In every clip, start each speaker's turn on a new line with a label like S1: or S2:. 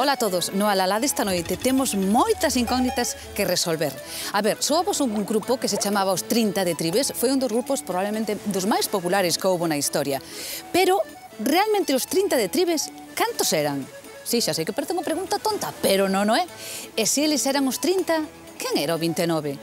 S1: Ola a todos, no Alalá desta noite temos moitas incógnitas que resolver. A ver, soamos un grupo que se chamaba os 30 de Tribes, foi un dos grupos probablemente dos máis populares que houve na historia. Pero, realmente os 30 de Tribes, cantos eran? Si, xa sei que parece unha pregunta tonta, pero non é. E se eles eran os 30, quen era o 29?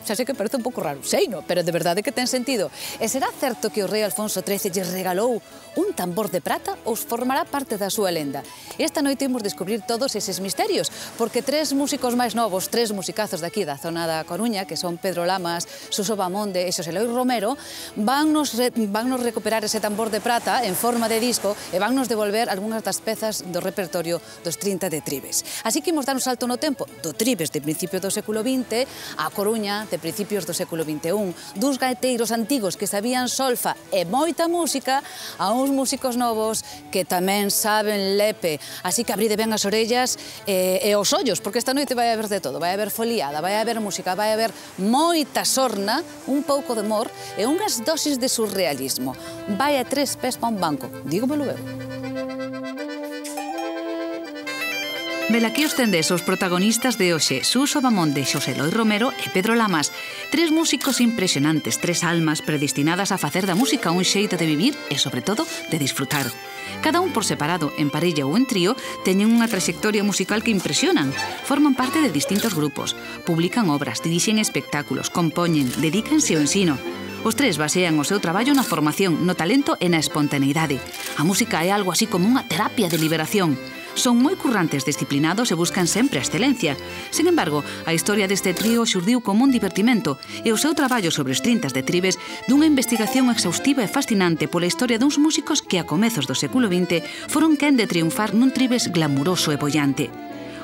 S1: Xa sei que parece un pouco raro, sei, no, pero de verdade que ten sentido. E será certo que o rei Alfonso XIII lles regalou un tambor de prata ou formará parte da súa lenda? Esta noite imos descubrir todos eses misterios, porque tres músicos máis novos, tres musicazos daqui da zona da Coruña, que son Pedro Lamas, Suso Bamonde e Xosé Loi Romero, vannos recuperar ese tambor de prata en forma de disco e vannos devolver algunhas das pezas do repertorio dos 30 de Tribes. Así que imos dar un salto no tempo do Tribes de principio do século XX a Coruña de principios do século XXI, dos gaiteiros antigos que sabían solfa e moita música, a uns músicos novos que tamén saben lepe. Así que abride ben as orellas e os ollos, porque esta noite vai haber de todo. Vai haber foliada, vai haber música, vai haber moita sorna, un pouco de humor e unhas dosis de surrealismo. Vai a tres pés pa un banco, dígomelo eu.
S2: Velaquí os tendes os protagonistas de hoxe, Suso Bamonde, Xosé Loi Romero e Pedro Lamas. Tres músicos impresionantes, tres almas predestinadas a facer da música un xeito de vivir e, sobre todo, de disfrutar. Cada un por separado, en parella ou en trío, teñen unha trayectoria musical que impresionan. Forman parte de distintos grupos, publican obras, dirixen espectáculos, compoñen, dedícanse ao ensino. Os tres basean o seu traballo na formación, no talento e na espontaneidade. A música é algo así como unha terapia de liberación. Son moi currantes, disciplinados e buscan sempre a excelencia. Sen embargo, a historia deste trío xurdiu como un divertimento e o seu traballo sobre os 30 de Tribes dunha investigación exhaustiva e fascinante pola historia duns músicos que a comezos do século XX foron quen de triunfar nun Tribes glamuroso e bollante.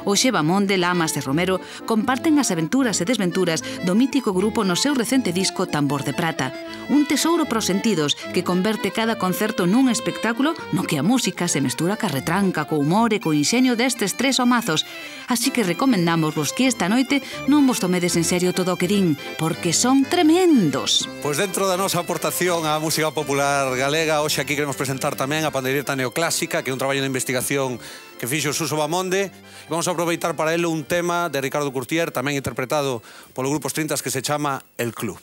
S2: Hoxe Bamonde, Lamas e Romero comparten as aventuras e desventuras do mítico grupo no seu recente disco Tambor de Prata, un tesouro pros sentidos que converte cada concerto nun espectáculo no que a música se mestura ca retranca, co humor e co inxenio destes tres homazos. Así que recomendámosvos que esta noite non vos tomedes en serio todo o que din, porque son tremendos.
S3: Pois dentro da nosa aportación á música popular galega, hoxe aquí queremos presentar tamén a pandeireta neoclásica, que é un traballo de investigación que fixo Suso Bamonde. Vamos a aproveitar para ele un tema de Ricardo Curtier, tamén interpretado polo Grupo 30, que se chama El Club.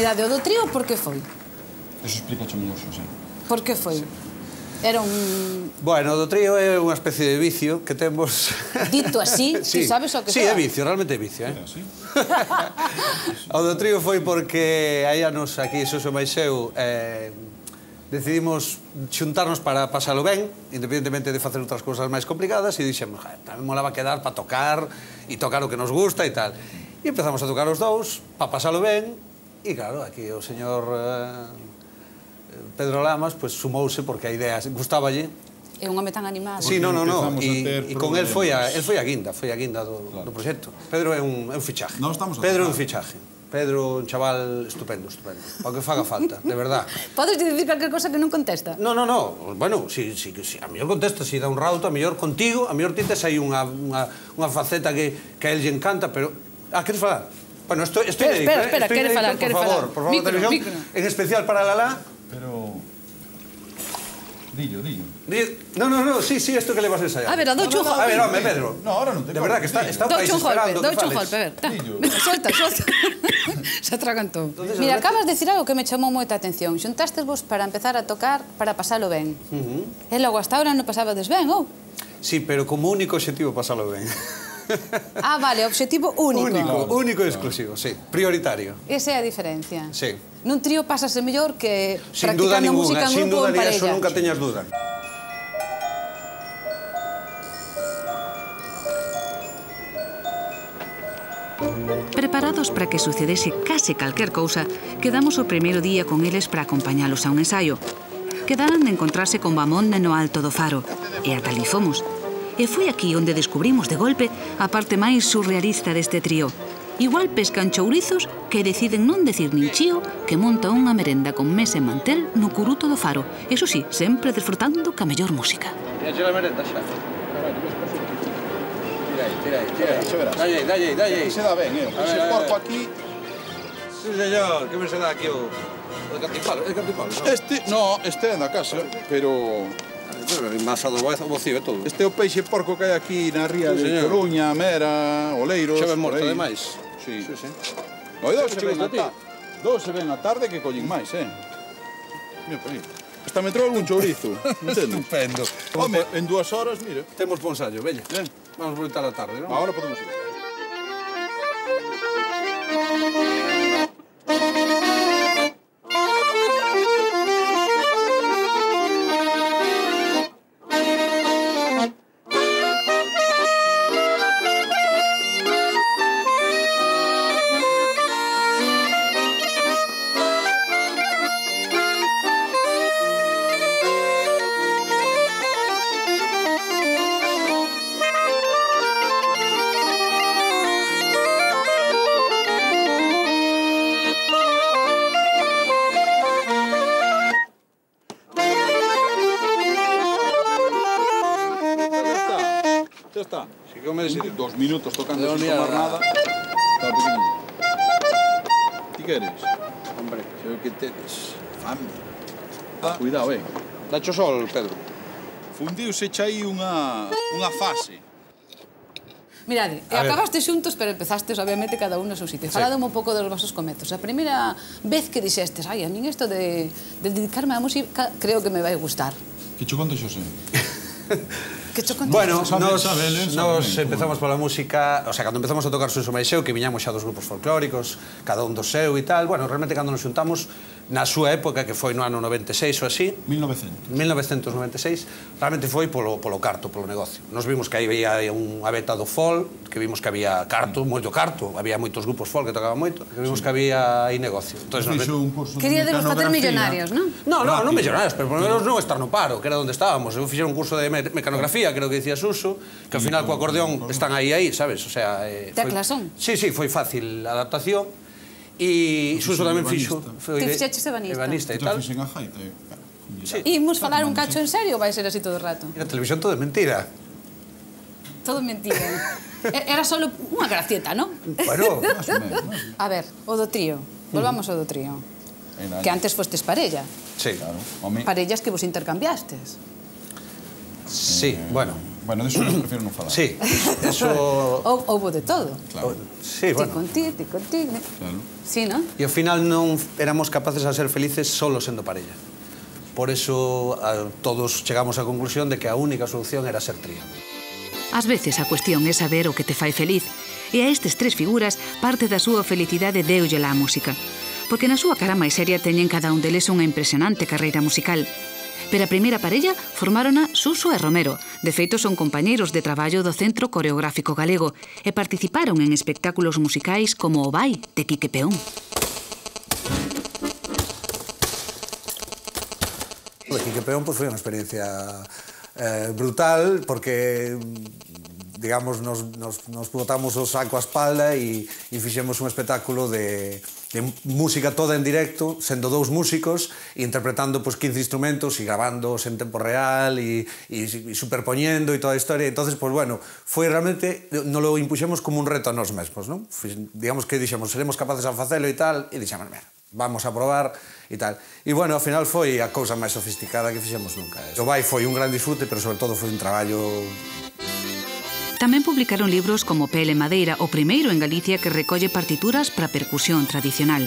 S1: Mirade, o do trío, por que foi?
S4: Eso explica mellor, Xosé.
S1: Por que foi? Era un...
S3: Bueno, o do trío é unha especie de vicio que temos...
S1: Dito así, ti sabes o que
S3: sí,
S1: soa?
S3: é vicio, realmente é vicio,
S4: É así?
S3: O do trío foi porque hai anos aquí, Suso máis eu, decidimos xuntarnos para pasalo ben, independentemente de facer outras cousas máis complicadas, e dixemos, tamén molaba quedar para tocar, e tocar o que nos gusta e tal. E empezamos a tocar os dous, para pasalo ben, e claro, aquí o señor Pedro Lamas, pues sumouse porque a idea gustáballe.
S1: É un home tan animado.
S3: Sí, no, e con él foi a guinda do
S4: Claro.
S3: proxecto. Pedro é un fichaje.
S4: Nós estamos a
S3: Pedro é un
S4: tocar.
S3: fichaje. Pedro, un chaval estupendo, estupendo. Para que faga falta, de verdad.
S1: Podes dicir calquer cosa que non contesta?
S3: No. Bueno, si a mellor contesta, si dá un rauto, a mellor contigo, a mellor ti tes aí unha faceta que a él lle encanta, pero... queres falar? Bueno, estoy inédito,
S1: espera, quere falar,
S3: por favor,
S1: Micro,
S3: televisión,
S1: micro.
S3: en especial para Lalá.
S4: Pero... Dillo.
S3: No, sí, esto que le vas a ensayar.
S1: A ver, douche un golpe.
S3: A ver, home, Pedro.
S4: No, ahora non te
S3: De verdad que está un país
S1: Douche un golpe,
S3: esperando que
S1: douche un
S3: fales.
S1: golpe, a ver.
S4: Dillo.
S1: Suelta. Se atragantou. Mira, acabas de decir algo que me chamou moita atención. Xuntástesvos para empezar a tocar para pasalo ben. E logo hasta ahora non pasabades ben, ou?
S3: Sí, pero como único objetivo pasalo ben.
S1: Vale, objetivo único.
S3: Único e exclusivo, sí. Prioritario.
S1: Esa é a diferencia.
S3: Sí.
S1: Nun trío pasase mellor que
S3: Sin duda
S1: practicando música
S3: ninguna,
S1: en
S3: sin
S1: grupo
S3: duda
S1: ou en
S3: ni eso,
S1: parella.
S3: nunca teñas duda.
S2: Preparados para que sucedese case calquer cousa, quedamos o primeiro día con eles para acompañalos a un ensaio. Quedaran de encontrarse con Bamonde no alto do faro, e ata ali fomos. E foi aquí onde descubrimos de golpe a parte máis surrealista deste trío. Igual pescan chourizos que deciden non decir nin chío que monta unha merenda con mesa e mantel no curuto do faro. Eso sí, sempre disfrutando ca mellor música.
S3: Tira a merenda xa. Tira aí. Dalle.
S4: Se dá ben, ese porco aquí...
S3: Sí, señor, que me se dá aquí o cantipalo? É cantipalo,
S4: No, este é da casa, pero...
S3: Más adobo vocido e todo.
S4: Este é o peixe porco que hai aquí na ría
S3: Sí,
S4: de
S3: señor.
S4: Coruña, Mera, Oleiros...
S3: Xa ven morto,
S4: por aí.
S3: ademais.
S4: Sí.
S3: Sí.
S4: Oi, dous se
S3: Che
S4: ven
S3: gusta
S4: a
S3: a ti?
S4: Dous se ven a tarde que collen máis, Mira por aí. Hasta me trou algún chourizo, entendes?
S3: Estupendo.
S4: Home, en 2 horas, mira.
S3: Temos ponsallo, veña.
S4: Ben,
S3: Vamos a aproveitar a tarde, non?
S4: ahora podemos ir. Ya está.
S3: Si que me decidir.
S4: 2 minutos tocando
S3: No,
S4: sin
S3: mira,
S4: tomar nada. Está pequeño. Ti queres?
S3: Hombre, sei que tedes.
S4: Fame. Cuidado,
S3: Dacho sol, Pedro.
S4: Fundiuse xa aí unha fase.
S1: Mirade,
S3: A ver.
S1: acabaste xuntos, pero empezastes, obviamente, cada un no seu sitio. Faladme un pouco dos vosos comezos. A primeira vez que dixestes, a min isto de dedicarme á música creo que me vai gustar.
S4: Que cho conte, Xosé?
S1: Que cho contes?
S3: Bueno,
S4: Sabe,
S3: nos
S4: sabe,
S3: empezamos pola música, o sea, cando empezamos a tocar Suso máis eu, que viñamos xa dos grupos folclóricos, cada un do seu e tal, bueno, realmente cando nos xuntamos, na súa época, que foi no ano 96 ou así,
S4: 1900.
S3: 1996, realmente foi polo carto, polo negocio. Nos vimos que aí había unha beta do folk, que vimos que había carto, moito carto, había moitos grupos folk que tocaban moito, que vimos que había aí negocio. Entonces,
S4: Fixo un curso de
S1: Queríades facer
S4: mecanografía.
S1: millonarios, non?
S3: non millonarios, pero por lo menos non estar no paro, que era onde estábamos. Eu fixera un curso de mecanografía, creo que dicía Suso, que ao final co acordeón están aí, sabes? O sea,
S1: Teclas son.
S3: Sí, foi fácil a adaptación. E Suso tamén fixo...
S1: Ti fixeches ebanista.
S3: Ebanista e
S4: Eu
S3: tal.
S4: fixen a jaita.
S3: Sí.
S1: Imos falar un cacho en serio ou vai ser así todo o rato?
S3: E na televisión todo é mentira.
S1: Todo mentira. Era solo unha gracieta, non?
S3: Bueno,
S4: Más ou menos.
S1: A ver, o do trío. Volvamos ao do trío. Que antes fostes parella.
S3: sí.
S4: Claro, home.
S1: Parellas que vos intercambiastes.
S3: Sí, bueno.
S4: Bueno, de eso eu prefiro non falar.
S3: Sí, eso...
S1: Houbo de todo.
S4: Claro.
S3: Sí, bueno.
S1: Ti con ti.
S4: Claro.
S1: Sí, non?
S3: E ao final non éramos capaces de ser felices solo sendo parella. Por eso todos chegamos á conclusión de que a única solución era ser trío.
S2: Ás veces a cuestión é saber o que te fai feliz, e a estes tres figuras parte da súa felicidade deulla a música, porque na súa cara máis seria teñen cada un deles unha impresionante carreira musical. Pero a primeira parella formárona Suso e Romero. De feito, son compañeiros de traballo do Centro Coreográfico Galego e participaron en espectáculos musicais como o Vai, de Quique Peón.
S3: O de Quique Peón foi unha experiencia brutal, porque digamos, nos botamos o saco á espalda e fixemos un espectáculo de música toda en directo, sendo dous músicos, interpretando 15 instrumentos e grabándoos en tempo real e superpoñendo e toda a historia. Entonces, bueno, foi realmente, nos lo impuxemos como un reto a nós mesmos, non? Digamos que dixemos, seremos capaces a facelo e tal, e dixemos, vamos a probar e tal. E, bueno, ao final foi a cousa máis sofisticada que fixemos nunca. O Vai foi un gran disfrute, pero sobre todo foi un traballo...
S2: Tamén publicaron libros como Pele Madeira, o primeiro en Galicia que recolle partituras para percusión tradicional.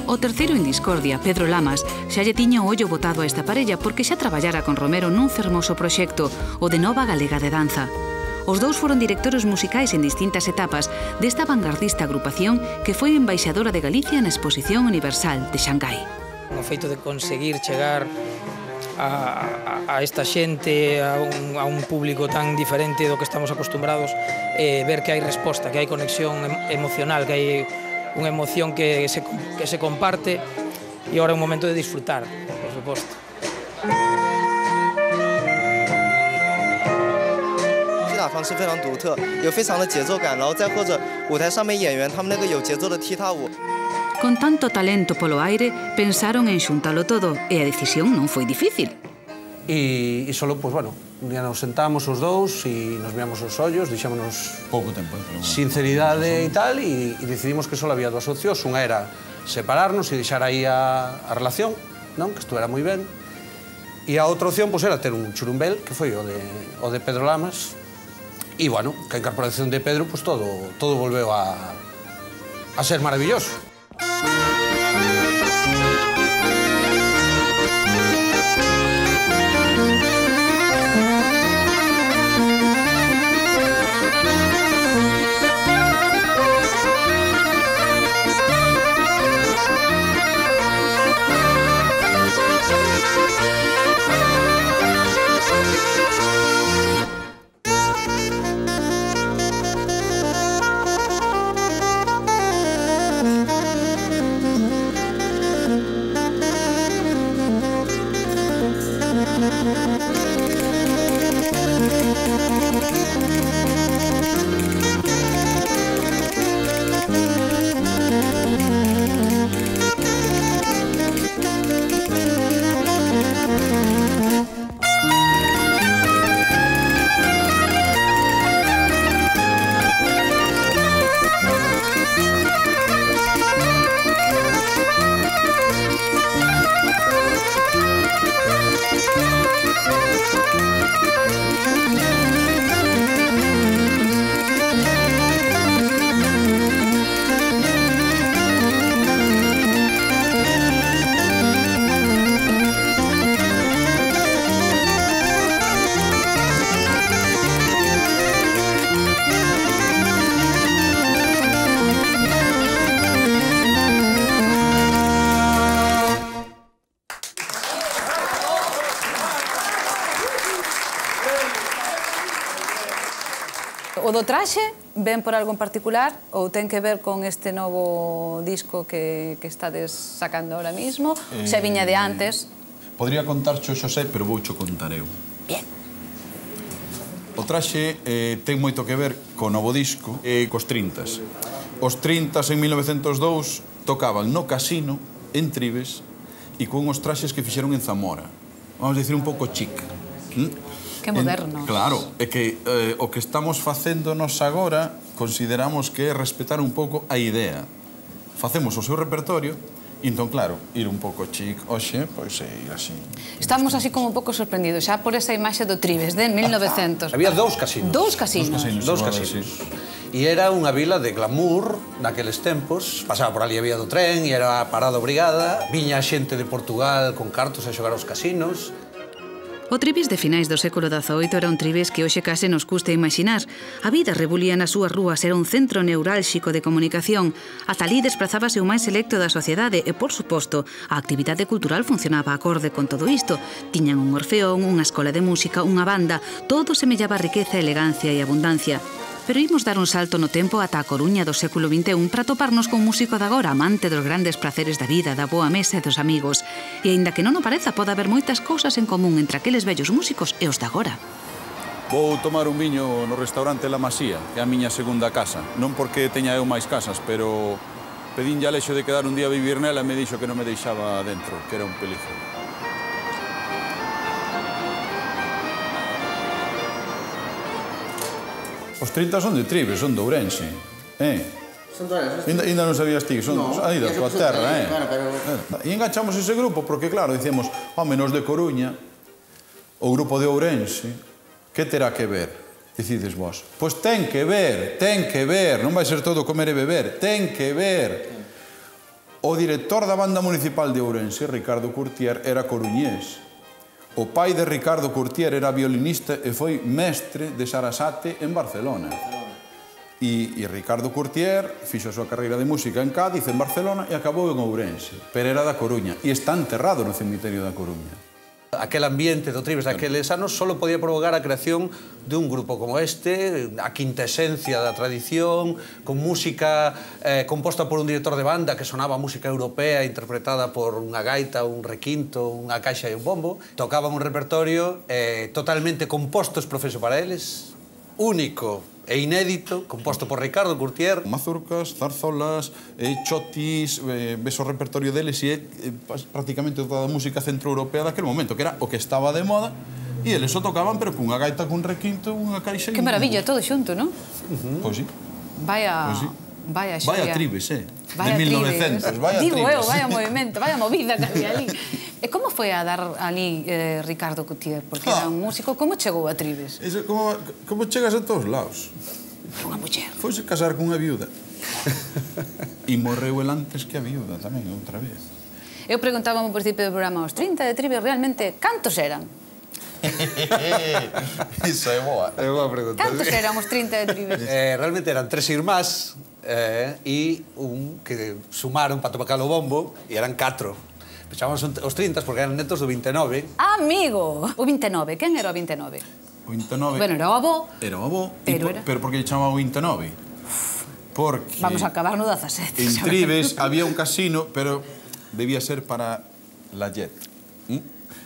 S2: O terceiro en discordia, Pedro Lamas, xa lle tiña o ollo botado a esta parella porque xa traballara con Romero nun fermoso proxecto, o de Nova Galega de Danza. Os dous foron directores musicais en distintas etapas desta vanguardista agrupación que foi embaixadora de Galicia na Exposición Universal de Xangai.
S5: O feito de conseguir chegar a esta xente, a un público tan diferente do que estamos acostumbrados, ver que hai resposta, que hai conexión emocional, que hai unha emoción que se comparte, e agora é un momento de disfrutar, por suposto.
S6: 方式非常独特，有非常的节奏感，然后再或者舞台上面演员他们那个有节奏的踢踏舞。
S2: Con tanto talento polo aire, pensaron en xuntalo todo e a decisión non foi difícil.
S3: E solo, bueno, un día nos sentamos os dous e nos veamos os ollos, dixémonos
S4: Pouco tempo, pero...
S3: sinceridade e tal, e decidimos que só había dúas opcións. Unha era separarnos e deixar aí a relación, non? Que estuvera moi ben. E a outra opción era ter un churumbel, que foi o de Pedro Lamas. E, bueno, que a incorporación de Pedro, todo volveu a ser maravilloso.
S1: O do traxe ven por algo en particular ou ten que ver con este novo disco que estades sacando ahora mismo? Se viña de antes?
S4: Podría contar xo Xosé, pero voucho contar eu.
S1: Bien.
S4: O traxe ten moito que ver co novo disco e cos 30s. Os 30s en 1902 tocaban no Casino, en Tribes, e con os traxes que fixeron en Zamora. Vamos a dicir un pouco chic.
S1: Que moderno.
S4: Claro, é que o que estamos facéndonos agora consideramos que é respetar un pouco a idea facemos o seu repertorio, e entón, claro, ir un pouco chic, hoxe, pois ir así.
S1: Estamos así como un pouco sorprendidos, xa por esa imaxe do Tribes, de 1900.
S3: Había dous casinos.
S1: Dous casinos.
S3: Dous casinos. E era unha vila de glamour naqueles tempos. Pasaba por ali a vía do tren e era a parada obrigada. Viña a xente de Portugal con cartos a xogar aos casinos.
S2: O Tribes de finais do século XVIII era un Tribes que hoxe case nos custa imaginar. A vida rebulía nas súas rúas, era un centro neurálxico de comunicación. Ata ali desprazábase o máis selecto da sociedade e, por suposto, a actividade cultural funcionaba acorde con todo isto. Tiñan un orfeón, unha escola de música, unha banda, todo semellaba riqueza, elegancia e abundancia. Pero imos dar un salto no tempo ata a Coruña do século XXI para toparnos con un músico de agora, amante dos grandes placeres da vida, da boa mesa e dos amigos. E aínda que non o pareza, pode haber moitas cousas en común entre aqueles vellos músicos e os de agora.
S4: Vou tomar un viño no restaurante La Masía, que é a miña segunda casa. Non porque teña eu máis casas, pero pedinlle Alexo de quedar un día a vivir nela e me dixo que non me deixaba dentro, que era un peligro. Os 30 son de Tribes, son de Ourense.
S6: Son de Ourense.
S4: Ainda non sabías ti, son aí da tua terra, E enganchamos ese grupo, porque claro, dicemos, home, nos de Coruña, o grupo de Ourense, que terá que ver? Decides vos. Pois ten que ver, non vai ser todo comer e beber, ten que ver. O director da banda municipal de Ourense, Ricardo Curtier, era coruñés. O pai de Ricardo Curtier era violinista e foi mestre de Sarasate en Barcelona. E Ricardo Curtier fixo a súa carreira de música en Cádiz, en Barcelona, e acabou en Ourense. Pero era da Coruña, e está enterrado no cemiterio da Coruña.
S3: Aquel ambiente do Tribes daqueles anos solo podía provocar a creación de un grupo como este, a quinta esencia da tradición, con música composta por un director de banda que sonaba música europea interpretada por unha gaita, un requinto, unha caixa e un bombo. Tocaban un repertorio totalmente compostos, profeso para eles, único e inédito, composto por Ricardo Curtier.
S4: Mazurcas, zarzolas, chotis, ves o repertorio deles e prácticamente toda a música centroeuropea daquele momento, que era o que estaba de moda, e eles o tocaban, pero cunha gaita, cun requinto, unha caixa...
S1: Que maravilla, todo xunto, non?
S4: Pois sí.
S1: Vaya xoia.
S4: Vaya Tribes, de
S1: Vaya
S4: 1900, vaya
S1: Digo
S4: Tribes.
S1: eu, vaya movimento, vaya movida que había ali. E como foi a dar ali Ricardo Curtier? Porque era un músico, como chegou a Tribes?
S4: Como chegas a todos lados?
S1: Unha muller.
S4: Foise casar cunha viuda. E morreu el antes que a viuda tamén, outra vez.
S1: Eu preguntaba ao principio do programa, os 30 de Tribes realmente, cantos eran?
S4: Iso é boa.
S3: É boa pregunta.
S1: Cantos eran os 30 de Tribes?
S3: Realmente eran 3 irmás e un que sumaron para tocar o bombo e eran 4. Chamamos os 30 porque eran netos do 29.
S1: Amigo! O 29, quen era o 29?
S4: O 29...
S1: Bueno, era o avó.
S4: Era o avó.
S1: Pero
S4: por que lle chamaba o 29? Porque...
S1: Vamos a acabar no 17.
S4: En Tribes había un casino, pero debía ser para la Jet.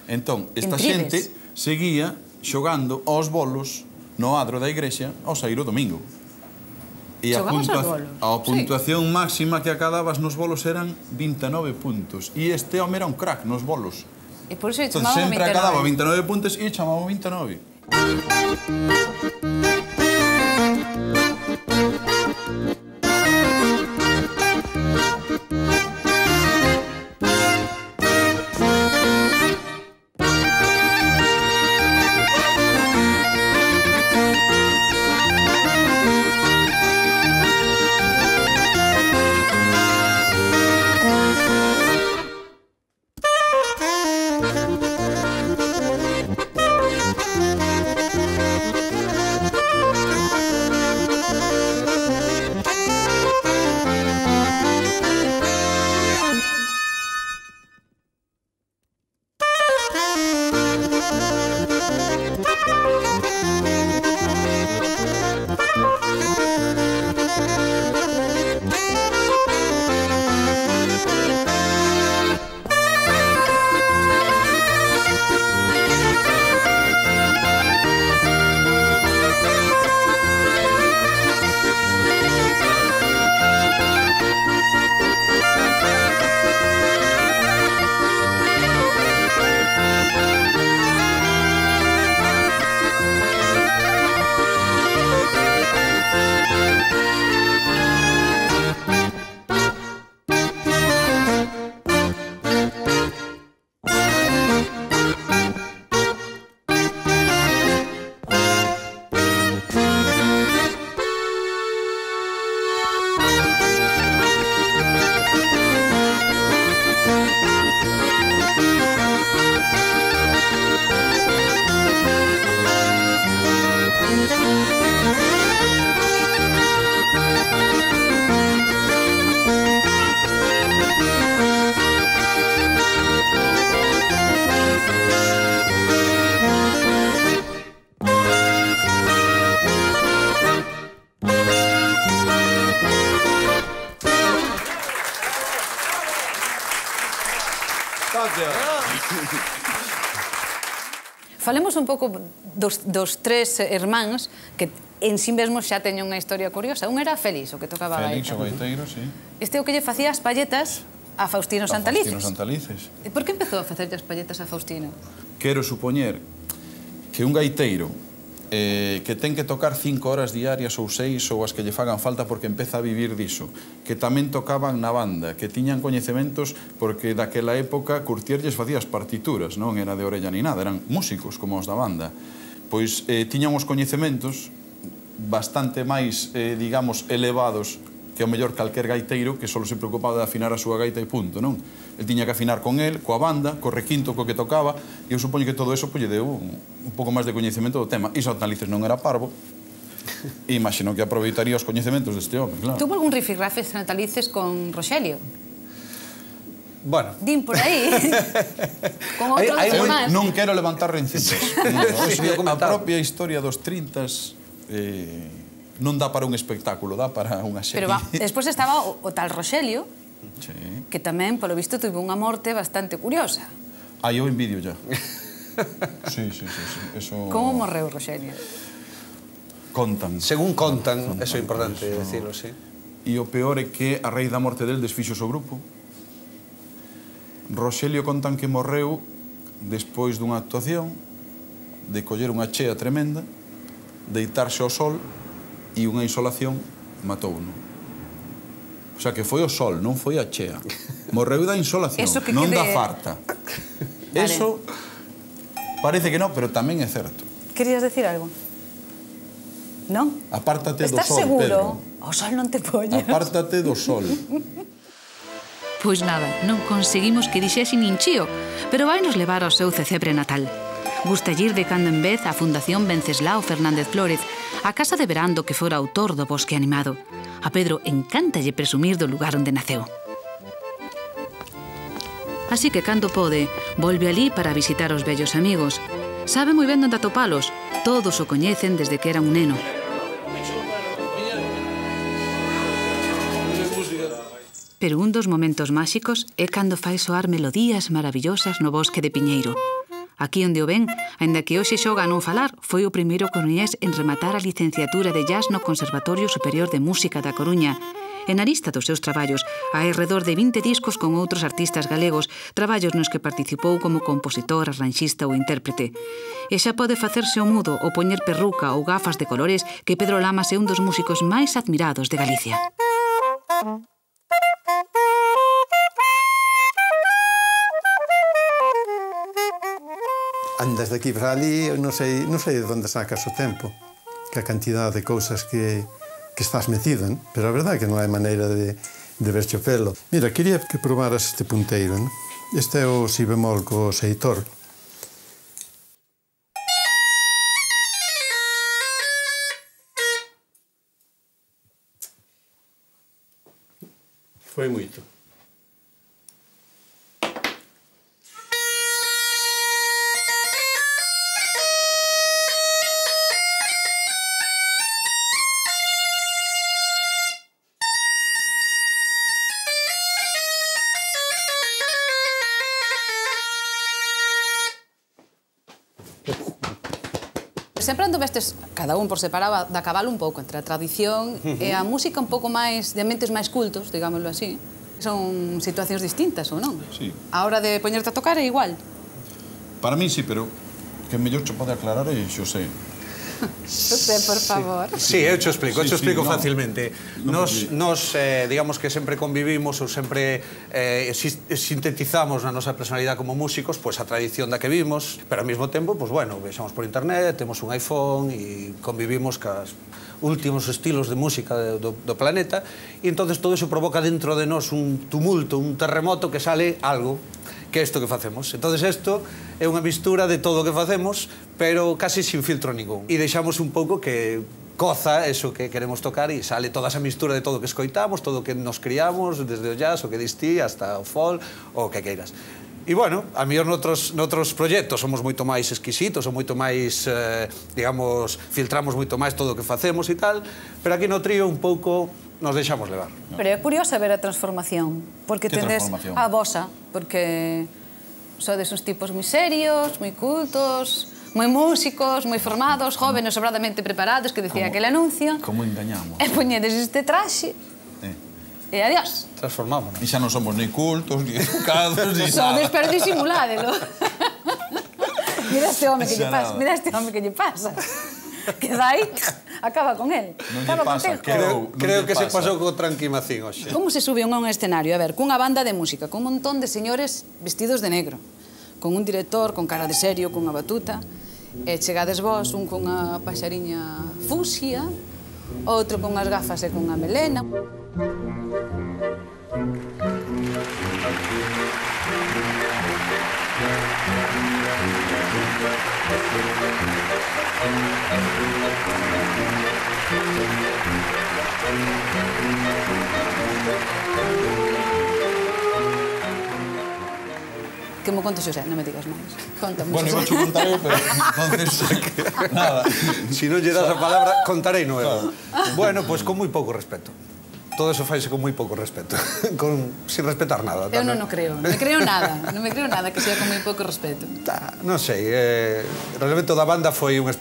S4: Entón, esta xente seguía xogando aos bolos no adro da igrexa ao saír o domingo. E a puntuación máxima que acababas nos bolos eran 29 puntos. E este home era un crack nos bolos.
S1: E por iso
S4: entón,
S1: chamaba 29.
S4: Sempre acababa 29 puntos e chamaba 29.
S1: Falemos un pouco dos tres irmáns que en sí mesmos xa teñen unha historia curiosa. Un era Félix, o que tocaba a gaita.
S4: Félix, o gaiteiro, sí.
S1: Este é o que lle facía as palletas a Faustino Santalices.
S4: A Faustino Santalices.
S1: E por que empezou a facer as palletas a Faustino?
S4: Quero supoñer que un gaiteiro que ten que tocar 5 horas diarias ou 6 ou as que lle fagan falta porque empeza a vivir diso, que tamén tocaban na banda, que tiñan coñecementos porque daquela época Curtier lles facía as partituras, non era de orella ni nada, eran músicos como os da banda. Pois tiñan os coñecementos bastante máis, digamos, elevados que o mellor calquer gaiteiro que só se preocupaba de afinar a súa gaita e punto, non? El tiña que afinar con el, coa banda, co requinto co que tocaba, e eu supoño que todo eso lle deu un pouco máis de coñecemento do tema. E Santalices non era parvo, e imagino que aproveitaría os coñecementos deste home, claro.
S1: Tuvo algún rifirrafe Santalices con Roxelio?
S3: Bueno.
S1: Din por aí. Con outros máis.
S4: Non quero levantar rencitas. A propia historia dos 30s non dá para un espectáculo, dá para unha serie.
S1: Pero despois estaba o tal Roxelio, que tamén, polo visto, tuvo unha morte bastante curiosa.
S4: Eu envidio ya. Sí.
S1: Como morreu Roxelio?
S4: Contan.
S3: Según contan, eso é importante decirlo, sí.
S4: E o peor é que a raíz da morte del desfixos o grupo. Roxelio contan que morreu despois dunha actuación de coller unha chea tremenda, deitarse ao sol e unha insolación matou-no. O sea, que foi o sol, non foi a chea. Morreu da insolación, non da farta. Eso parece que non, pero tamén é certo.
S1: Querías decir algo? Non?
S4: Apártate do sol, Pedro.
S1: Estás seguro? O sol non te poñas.
S4: Apártate do sol.
S2: Pois nada, non conseguimos que dixese nin chío, pero vai nos levar ao seu cecebre natal. Gusta ir de cando en vez á Fundación Venceslao Fernández Flórez, a casa de verán do que fora autor do Bosque Animado. A Pedro encántalle presumir do lugar onde naceu. Así que cando pode, volve alí para visitar os vellos amigos. Sabe moi ben onde atopalos, todos o coñecen desde que era un neno. Pero un dos momentos máxicos é cando fai soar melodías maravillosas no bosque de Piñeiro. Aquí onde o ven, aínda que hoxe xoga a non falar, foi o primeiro coruñés en rematar a licenciatura de jazz no Conservatorio Superior de Música da Coruña. E na lista dos seus traballos hai alrededor de 20 discos con outros artistas galegos, traballos nos que participou como compositor, arranxista ou intérprete. E xa pode facerse o mudo ou poñer perruca ou gafas de colores que Pedro Lamas é un dos músicos máis admirados de Galicia.
S7: Andas de aquí para ali, non sei de onde sacas o tempo, que a cantidad de cousas que estás metido, ¿no? Pero a verdade é que non hai maneira de verche o pelo. Mira, quería que probaras este punteiro, ¿no? Este é o si bemol co seitor. Foi moito.
S1: Sempre ando vestes, cada un por separado, da cabalo un pouco entre a tradición e a música un pouco máis, de ambientes máis cultos, digámoslo así. Son situacións distintas, ou non?
S4: Sí.
S1: A hora de poñerte a tocar é igual.
S4: Para mí sí, pero que mellor che pode aclarar é Xosé.
S1: Xosé, por favor.
S3: Sí, eu te explico
S4: no,
S3: facilmente. Nos, digamos que sempre convivimos ou sempre sintetizamos na nosa personalidade como músicos pois a tradición da que vimos, pero ao mesmo tempo, pois bueno, vexamos por internet, temos un iPhone e convivimos cas últimos estilos de música do planeta e entonces todo iso provoca dentro de nós un tumulto, un terremoto que sale algo que é isto que facemos. Entonces isto é unha mistura de todo o que facemos, pero casi sin filtro ningún. E deixamos un pouco que coza eso que queremos tocar e sale toda esa mistura de todo o que escoitamos, todo o que nos criamos, desde o jazz, o que distí, hasta o folk, o que queiras. E, bueno, a mellor noutros proxectos somos moito máis exquisitos, ou moito máis, digamos, filtramos moito máis todo o que facemos e tal, pero aquí no trío un pouco nos deixamos levar.
S1: Pero é curiosa ver a transformación, porque tendes a vosa, porque sodes uns tipos moi serios, moi cultos, moi músicos, moi formados, jóvenes sobradamente preparados, que decía aquel anuncio.
S4: Como engañamos.
S1: E poñedes este traxe e adiós.
S3: Transformámonos.
S4: E xa non somos ni cultos, ni educados, ni
S1: Sodes
S4: nada.
S1: pero disimuládelo. Mira este home que lle pasa, mira este home que lle pasa. Que dai, acaba con él.
S4: Non lle pasa,
S3: Creo que se pasou co tranquimacín hoxe.
S1: Como se sube un a un escenario? A ver, cunha banda de música, con un montón de señores vestidos de negro, con un director con cara de serio, cunha batuta, e chegades vos, un cunha paxariña fucsia, outro con as gafas e cunha melena. Que mo conto Xosé, non me digas máis. Contame,
S4: Bueno,
S1: Xosé.
S4: iba a contar eu, pero entonces... Nada.
S3: Si non lle das a palabra, contarei no eu. Bueno, pois con moi pouco respeto. Todo eso faise con moi pouco respeto. Sin respetar nada.
S1: Eu non o creo, non me creo nada. Non me creo nada que sea con moi pouco respeto.
S3: Non sei, realmente o da banda foi unha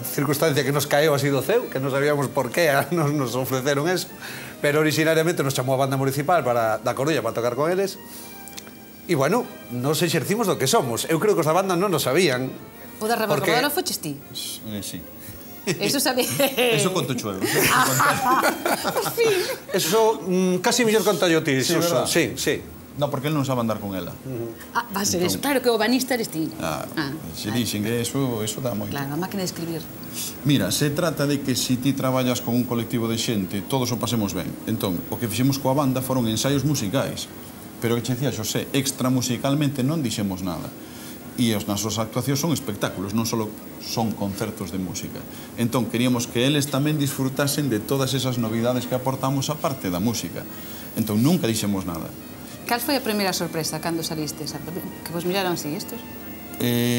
S3: circunstancia que nos caeu así do ceu, que non sabíamos por qué nos ofreceron eso, pero originariamente nos chamou a banda municipal da Coruña para tocar con eles. E, bueno, nos exercimos do que somos. Eu creo que os da banda non nos sabían.
S1: O da rebarcadora foches ti?
S4: Sí.
S1: Eso sabía...
S4: Eso conto chuego.
S3: Eso casi mellor contallo ti,
S4: Sí,
S3: Suso.
S4: verdad?
S3: Sí, sí.
S4: No, porque él non sabe andar con ela.
S1: Ah, va a ser eso. Claro que o banista eres ti.
S4: Se dixen que eso dá moito.
S1: Claro, a máquina de escribir.
S4: Mira, se trata de que si ti traballas con un colectivo de xente, todos o pasemos ben. Entón, o que fixemos coa banda foron ensaios musicais. Pero que che dicía, Xosé, extra musicalmente non dixemos nada. E as nosas actuacións son espectáculos, non só son concertos de música. Entón, queríamos que eles tamén disfrutasen de todas esas novidades que aportamos a parte da música. Entón, nunca dixemos nada.
S1: Cal foi a primeira sorpresa cando salistes? Que vos miraron así estos?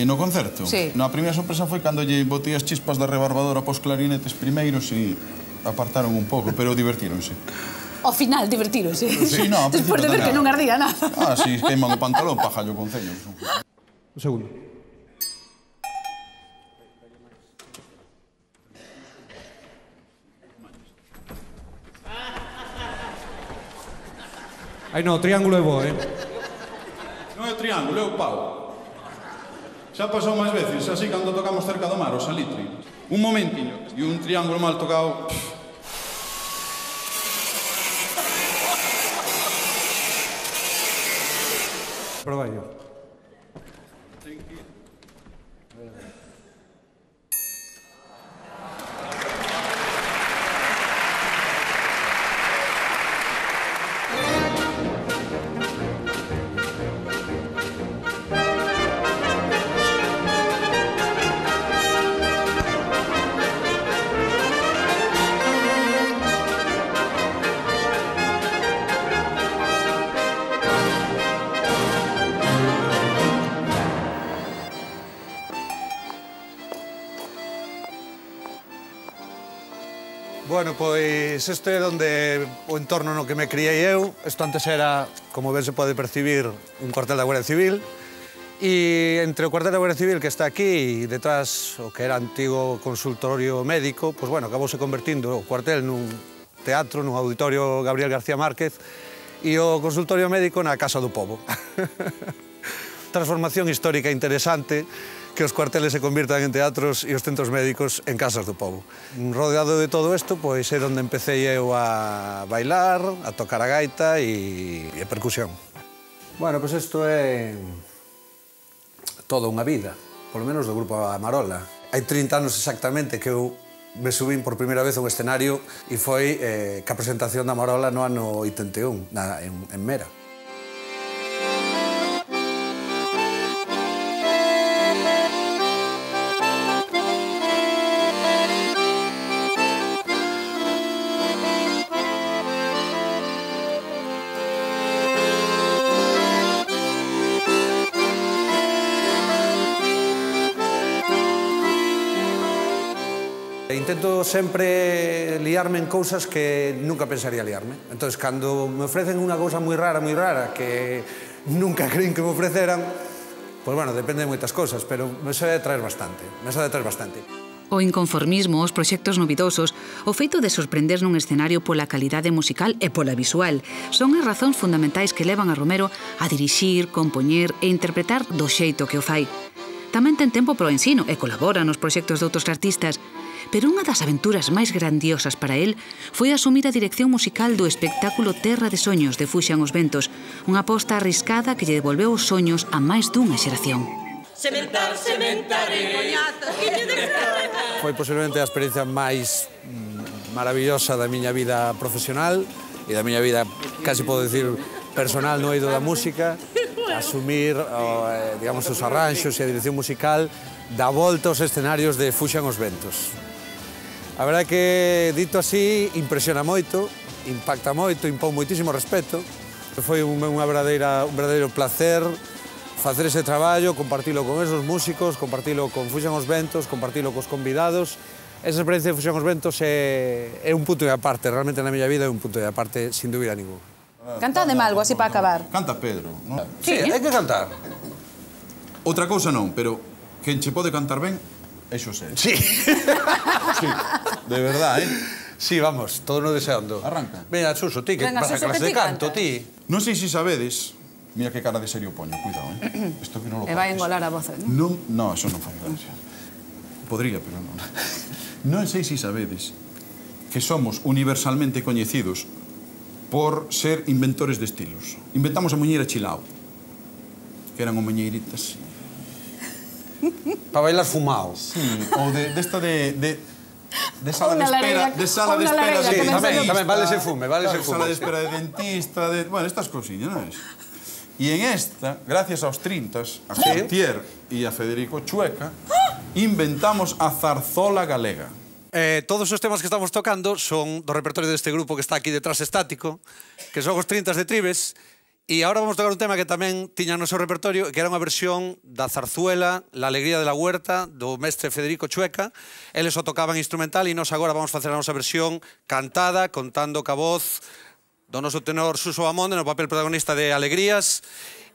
S4: No concerto?
S1: Sí.
S4: No, a primeira sorpresa foi cando lle botei as chispas da rebarbadora pos clarinetes primeiros e apartaron un pouco, pero divertíronse.
S1: Ao final, divertíronse.
S4: Sí, no,
S1: despois de ver que non ardía nada.
S4: Sí, queiman o pantalón pa jallo con ceño.
S3: Un segundo. Ai, no, o triángulo é bo,
S4: Non é o triángulo, é o pau. Xa pasou máis veces, así cando tocamos cerca do mar, o salitre. Un momentiño, e un triángulo mal tocado...
S3: Proba yo. Bueno, pois isto é onde o entorno no que me criei eu. Isto antes era, como ben se pode percibir, un cuartel da Guardia Civil. E entre o cuartel da Guardia Civil que está aquí e detrás o que era antigo consultorio médico, pois bueno, acabouse convertindo o cuartel nun teatro, nun auditorio Gabriel García Márquez e o consultorio médico na Casa do Pobo. Transformación histórica interesante, que os cuarteles se convirtan en teatros e os centros médicos en casas do pobo. Rodeado de todo isto, pois é onde empecé eu a bailar, a tocar a gaita e a percusión. Bueno, pois isto é toda unha vida, polo menos do grupo Amarola. Hai 30 anos exactamente que eu me subín por primeira vez a un escenario e foi ca presentación da Amarola no ano 81, en Mera. intento sempre liarme en cousas que nunca pensaría liarme. Entón, cando me ofrecen unha cousa moi rara, que nunca creín que me ofreceran, pois, bueno, depende de moitas cousas, pero me sabe atraer bastante,
S2: O inconformismo, os proxectos novidosos, o feito de sorprender nun escenario pola calidade musical e pola visual son as razóns fundamentais que levan a Romero a dirixir, compoñer e interpretar do xeito que o fai. Tamén ten tempo para o ensino e colabora nos proxectos de outros artistas, pero unha das aventuras máis grandiosas para él foi asumir a dirección musical do espectáculo Terra de Soños de Fuxan os Ventos, unha aposta arriscada que lle devolveu os soños a máis dunha xeración.
S3: Foi posiblemente a experiencia máis maravillosa da miña vida profesional e da miña vida, casi podo dicir, personal no eido da música, asumir, digamos, os arranxos e a dirección musical da volta aos escenarios de Fuxan os Ventos. A verdade é que, dito así, impresiona moito, impacta moito, impón moitísimo respeto. Foi un verdadeiro placer facer ese traballo, compartilo con esos músicos, compartilo con Fuxan os Ventos, compartilo cos convidados. Esa experiencia de Fuxan os Ventos é un punto de aparte, realmente na miña vida é un punto de aparte, sin dúbida ningún.
S1: Cantademe algo así para acabar.
S4: Canta Pedro, non?
S3: Sí, hai que cantar.
S4: Outra cousa non, pero quen che pode cantar ben é Xosé.
S3: Sí.
S4: Sí, de verdad,
S3: Sí, vamos, todo no deseando.
S4: Arranca.
S3: Venga, Suso, ti, que
S1: Venga,
S3: vas a
S1: Suso,
S3: clase
S1: que
S3: de
S1: ti
S3: canto,
S1: cantas.
S3: ti.
S4: Non sei se sabedes, mira que cara de serio poño, cuidado, Isto que non lo
S1: E vai
S4: cantes.
S1: engolar a voz, non?
S4: Non, eso non fai gracia. Podría, pero non. Non sei se sabedes que somos universalmente coñecidos por ser inventores de estilos. Inventamos a muñeira chilao, que eran o muñeiritas.
S3: Para bailar fumao.
S4: Sí, ou desta de sala de
S1: Unha
S4: espera,
S1: lareira,
S4: de sala de
S1: unha
S4: espera
S1: lareira,
S4: de
S1: que
S4: dentista.
S3: tamén, vale ese fume,
S4: Claro, sala de espera de dentista, bueno, estas cousiñas, non é? E en esta, gracias aos 30s, a Gautier e a Federico Chueca, inventamos a zarzola galega.
S3: Todos os temas que estamos tocando son do repertorio deste grupo que está aquí detrás estático, que son os 30s de Tribes, e agora vamos tocar un tema que tamén tiña no seu repertorio, que era unha versión da zarzuela La alegría de la huerta, do mestre Federico Chueca. Eles o tocaban instrumental e nós agora vamos facer a nosa versión cantada, contando ca voz do noso tenor Suso Bamonde no papel protagonista de Alegrías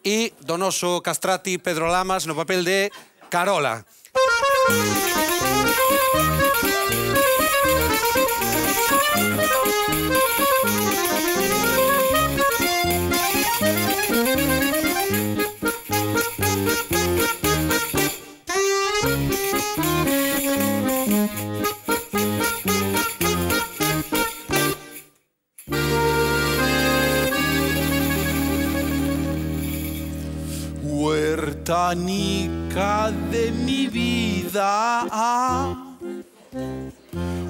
S3: e do noso castrati Pedro Lamas no papel de Carola.
S4: Huertanica de mi vida,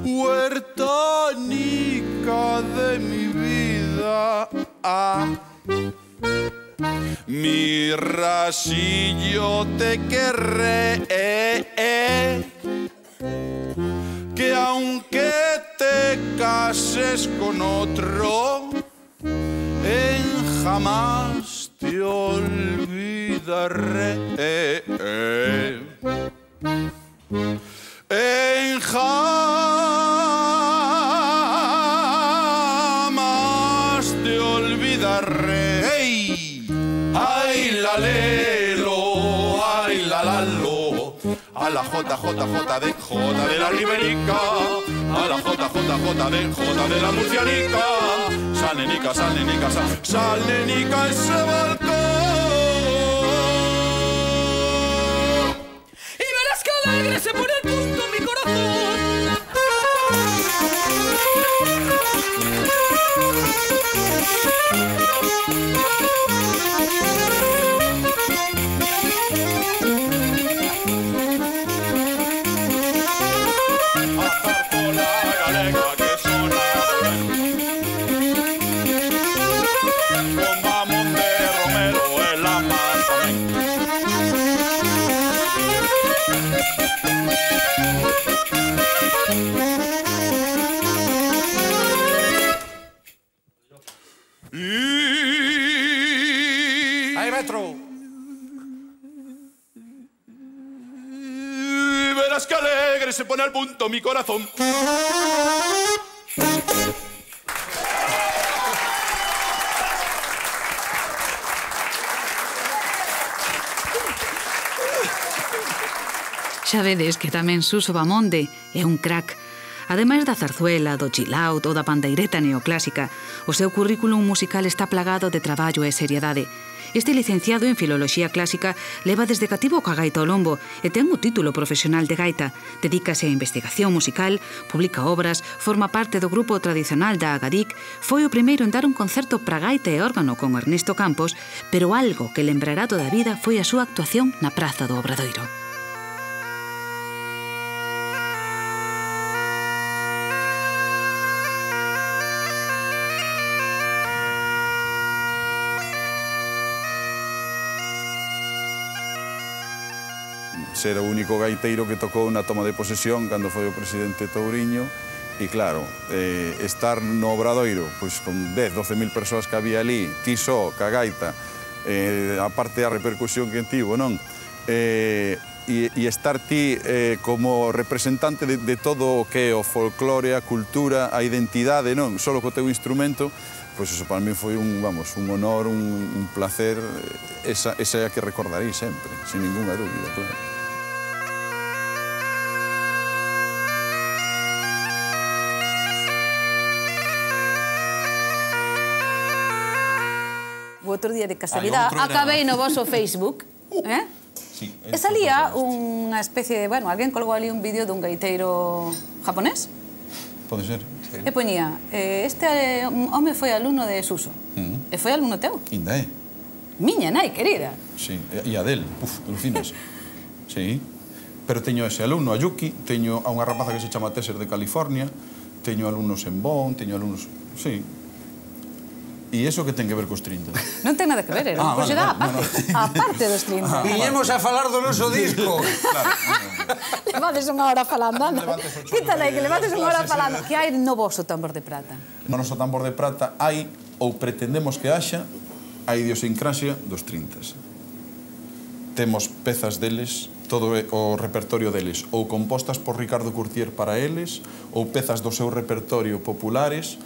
S4: huertanica de mi vida, mi rasillo te querré, que aunque te cases con otro, en jamás te olvidaré, en jamás te olvidaré. Ay la lelo, ay la lalo, a la JJJ de la Riberica, a la JJJ de la Murcianica, salenica, salenica, salenica ese balcón.
S8: Y verás que alegre se pone al punto mi corazón.
S3: ¡Ahí, Metro!
S4: Verás que alegre
S9: se pone al punto mi corazón.
S2: Xa vedes que tamén Suso Bamonde é un crack. Ademais da zarzuela, do chill out ou da pandeireta neoclásica, o seu currículum musical está plagado de traballo e seriedade. Este licenciado en Filoloxía Clásica leva desde cativo coa gaita ao lombo e ten o título profesional de gaita. Dedícase á investigación musical, publica obras, forma parte do grupo tradicional da Agadic, foi o primeiro en dar un concerto para gaita e órgano con Ernesto Campos, pero algo que lembrará toda a vida foi a súa actuación na Praza do Obradoiro.
S4: Ser o único gaiteiro que tocou na toma de posesión cando foi o presidente Touriño e claro, estar no Obradoiro pois con 10, 12.000 persoas que había ali, ti só, ca gaita, aparte da repercusión que tivo, non? E estar ti como representante de todo o que é o folclore, a cultura, a identidade, non? Solo co teu instrumento, pois eso para mí foi un honor, un placer, esa é a que recordarei sempre, sin ninguna dúbida, claro.
S1: O outro día de casualidade acabei no vosso Facebook, e salía unha especie de, bueno, alguén colgou ali un vídeo dun gaiteiro japonés.
S4: Pode ser.
S1: E poñía, este home foi alumno de Suso. E foi alumno teu?
S4: Inda é.
S1: Miña nai, querida.
S4: Sí, e a del, alucinas. Sí, pero teño ese alumno, a Yuki, teño a unha rapaza que se chama Tesser de California, teño alumnos en Bonn, teño alumnos... Sí. E iso que ten que ver cos 30?
S1: Non ten nada que ver, era un proxecto aparte dos 30.
S3: Viñemos a falar do noso disco.
S1: Levades unha hora falando, anda. Quítale aí, que levades unha hora falando. Que hai no voso tambor de prata?
S4: No noso tambor de prata hai, ou pretendemos que haxa, a idiosincrasia dos 30. Temos pezas deles, todo o repertorio deles, ou compostas por Ricardo Curtier para eles, ou pezas do seu repertorio populares,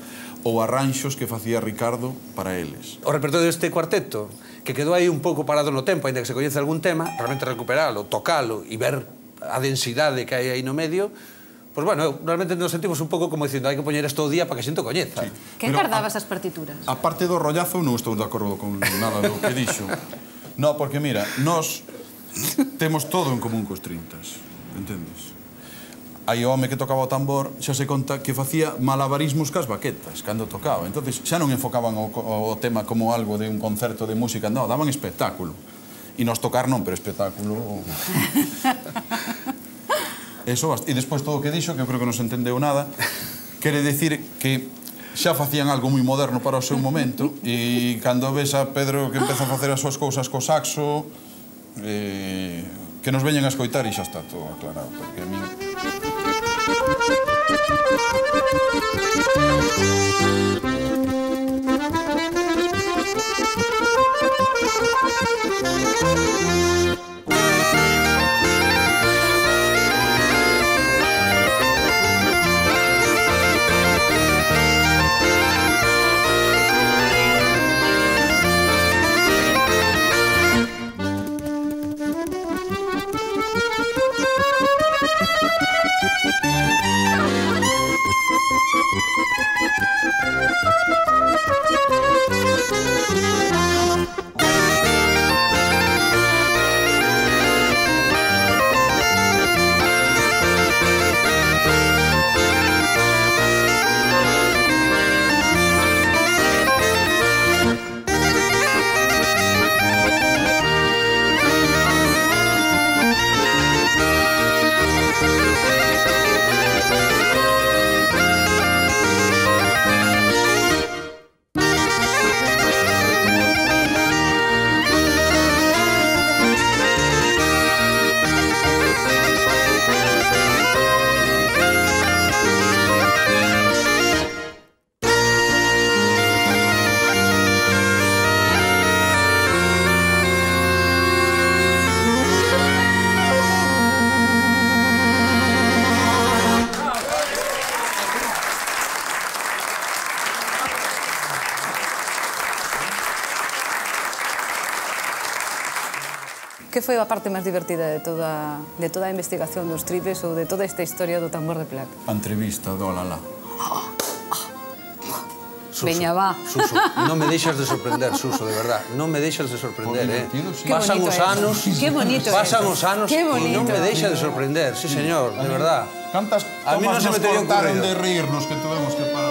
S4: ou arranxos que facía Ricardo para eles.
S3: O repertorio deste cuarteto, que quedou aí un pouco parado no tempo, ainda que se coñece algún tema, realmente recuperalo, tocalo e ver a densidade que hai aí no medio, pois, bueno, realmente nos sentimos un pouco como dicindo hai que poñer isto o día para que a xente o coñeza.
S1: Que guardabas as partituras?
S4: A parte do rollazo, non estou de acordo con nada do que dixo. No, porque, mira, nós temos todo en común cos 30, entendes? Aí o home que tocaba o tambor xa se conta que facía malabarismos cas baquetas cando tocaba. Entonces xa non enfocaban o tema como algo de un concerto de música, non, daban espectáculo. E nos tocar non, pero espectáculo... Eso, e despois todo o que dixo, que eu creo que non se entendeu nada, quere decir que xa facían algo moi moderno para o seu momento e cando ves a Pedro que empeza a facer as súas cousas co saxo, que nos veñen a escoitar e xa está todo aclarado, porque a mí...
S1: Que foi a parte máis divertida de toda a investigación dos tripes ou de toda esta historia do tambor de plata?
S4: A entrevista do Alalá.
S1: Veña, va.
S3: Suso, non me deixas de sorprender, Suso, de verdad. Non me deixas de sorprender,
S1: Qué
S3: Pasan
S1: bonito
S3: os
S1: es.
S3: anos,
S1: Qué bonito
S3: pasan
S1: es.
S3: os anos
S1: Qué
S3: e non
S1: bonito.
S3: me deixa de sorprender, sí, señor, de verdad.
S4: Cantas
S3: A mí non
S4: tomas
S3: se
S4: nos
S3: me tería
S4: cortaron
S3: ocurrido.
S4: de rirnos que tuvemos que parar?